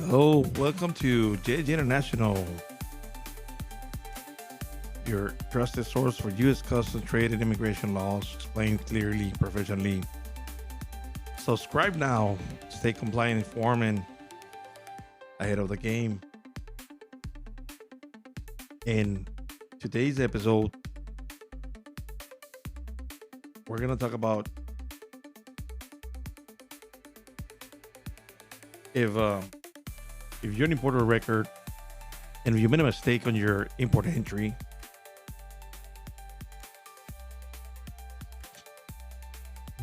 Hello, welcome to JJ International, your trusted source for U.S. customs, trade, and immigration laws explained clearly, professionally. Subscribe now, stay compliant, informed, and ahead of the game. In today's episode, we're going to talk about if uh, if you're an importer record and if you made a mistake on your import entry,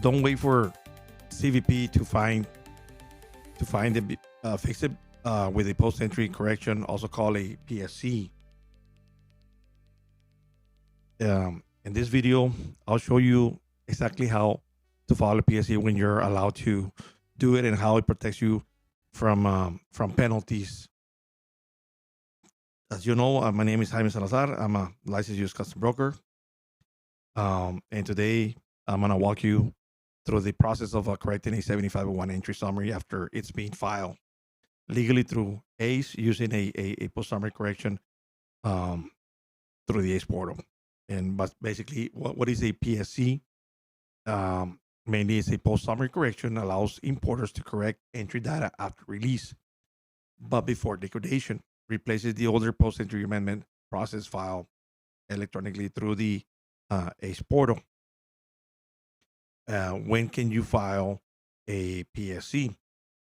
don't wait for CBP to find it, fix it with a post entry correction, also called a PSC. In this video, I'll show you exactly how to file a PSC when you're allowed to do it and how it protects you from penalties. As you know, my name is Jaime Salazar. I'm a licensed U.S. custom broker, and today I'm gonna walk you through the process of correcting a 7501 entry summary after it's being filed legally through ACE using a post summary correction um, through the ACE portal. And but basically, what is a PSC? Mainly, it's a post summary correction allows importers to correct entry data after release, but before liquidation. Replaces the older post entry amendment process file electronically through the ACE portal. When can you file a PSC?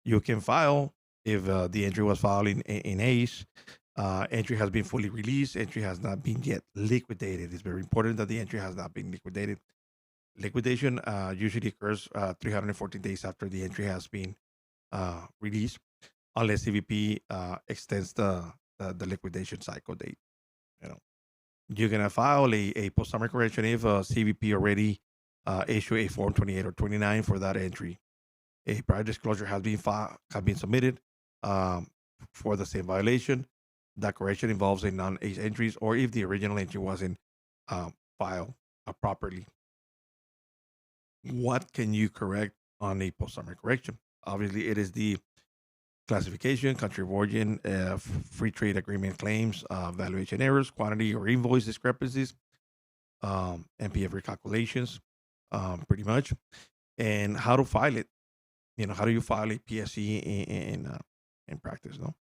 You can file if the entry was filed in ACE. Entry has been fully released. Entry has not been yet liquidated. It's very important that the entry has not been liquidated. Liquidation usually occurs 314 days after the entry has been released, unless CBP extends the liquidation cycle date. You know, you're gonna file a post summary correction if CBP already issue a form 28 or 29 for that entry. A prior disclosure have been submitted for the same violation. That correction involves a non-ACE entries or if the original entry wasn't filed properly. What can you correct on a post summary correction? Obviously, it is the classification, country of origin, free trade agreement claims, valuation errors, quantity or invoice discrepancies, MPF recalculations, pretty much, and how to file it. How do you file a PSC in practice? No,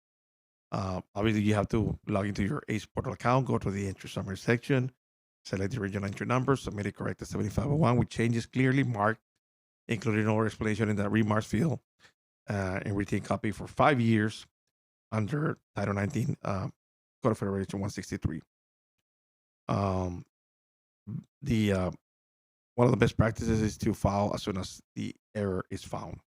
obviously you have to log into your ACE portal account, go to the entry summary section, select the original entry number, submit it correct to 7501 with changes clearly marked, including no explanation in the remarks field, and retain copy for 5 years under Title 19 Code of Federation 163. The One of the best practices is to file as soon as the error is found.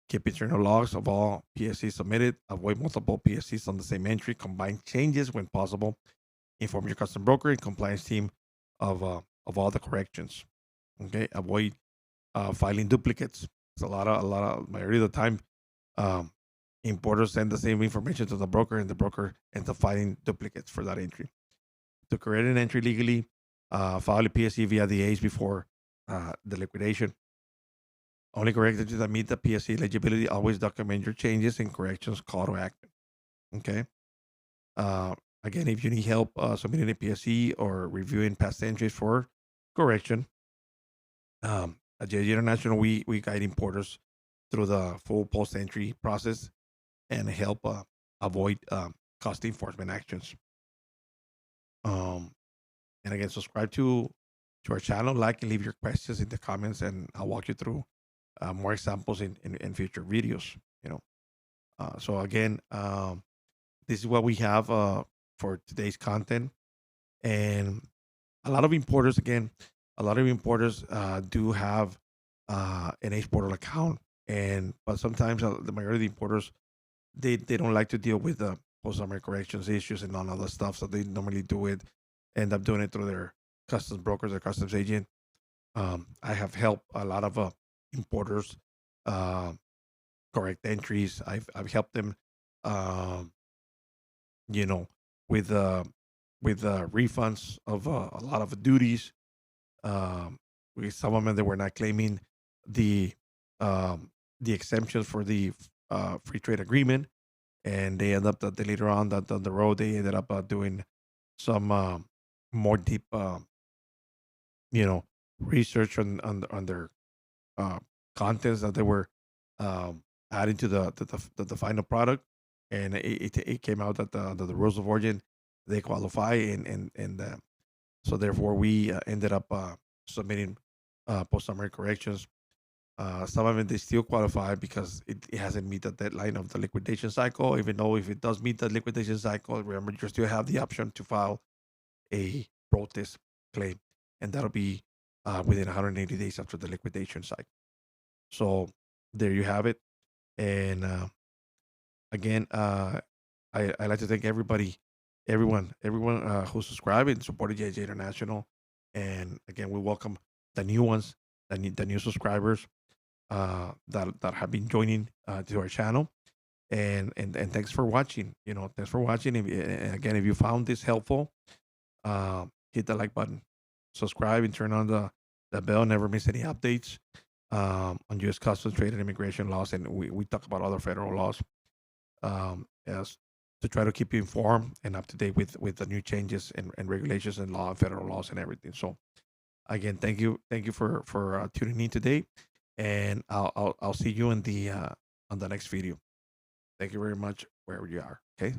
Keep internal logs of all PSCs submitted. Avoid multiple PSCs on the same entry. Combine changes when possible. Inform your custom broker and compliance team of all the corrections. Okay. Avoid filing duplicates. It's a lot of majority of the time, importers send the same information to the broker, and the broker ends up filing duplicates for that entry. To create an entry legally, file a PSC via the ACE before the liquidation. Only correct entries that meet the PSC eligibility. Always document your changes and corrections call to action. Okay. Again, if you need help submitting a PSC or reviewing past entries for correction, at JJ International, we guide importers through the full post entry process and help avoid cost enforcement actions. And again, subscribe to our channel, like and leave your questions in the comments, and I'll walk you through more examples in future videos. So again, this is what we have for today's content, and a lot of importers, do have an ACE portal account, but sometimes the majority of the importers they don't like to deal with the post summary corrections issues and all other stuff, so they normally end up doing it through their customs brokers or customs agent. I have helped a lot of importers uh, correct entries. I've helped them, um, you know, with refunds of a lot of duties. With some of them that were not claiming the um, the exemptions for the free trade agreement. and they end up that later on that down the road they ended up doing some more deep, you know, research on their uh, contents that they were adding to the final product, and it came out that the rules of origin they qualify, and so therefore we ended up submitting post summary corrections. Some of it they still qualify because it hasn't meet the deadline of the liquidation cycle. Even though if it does meet the liquidation cycle, remember you still have the option to file a protest claim, and that'll be within 180 days after the liquidation cycle. So there you have it. And again, I like to thank everyone who subscribed and supported JJ International. And again, we welcome the new ones, the new subscribers that have been joining to our channel. And thanks for watching. Thanks for watching. And again, if you found this helpful, hit the like button, subscribe, and turn on the bell. Never miss any updates on U.S. Customs, Trade, and Immigration laws. And we talk about other federal laws as to try to keep you informed and up to date with the new changes and regulations and law and federal laws and everything. So again, thank you for tuning in today, and I'll see you in the on the next video. Thank you very much wherever you are. Okay.